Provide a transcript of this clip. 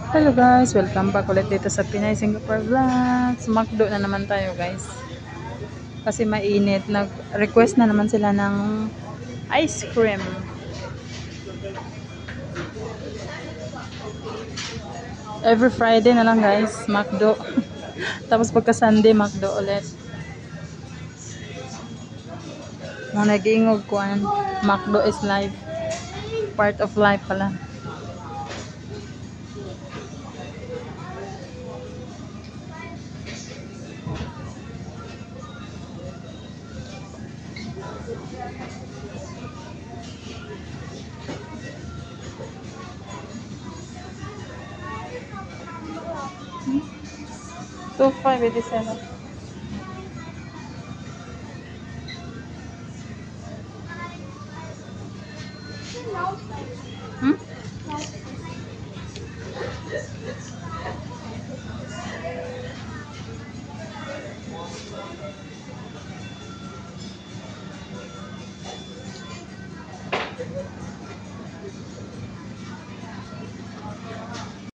Hello guys, welcome back ulit dito sa Pinay Singapore Vlogs. McDo na naman tayo guys. Kasi mainit. Nag-request na naman sila ng ice cream. Every Friday na lang guys, McDo. Tapos pagka Sunday, McDo ulit. Mga nag-iingog ko McDo is life. Part of life pala. $2.5 it is.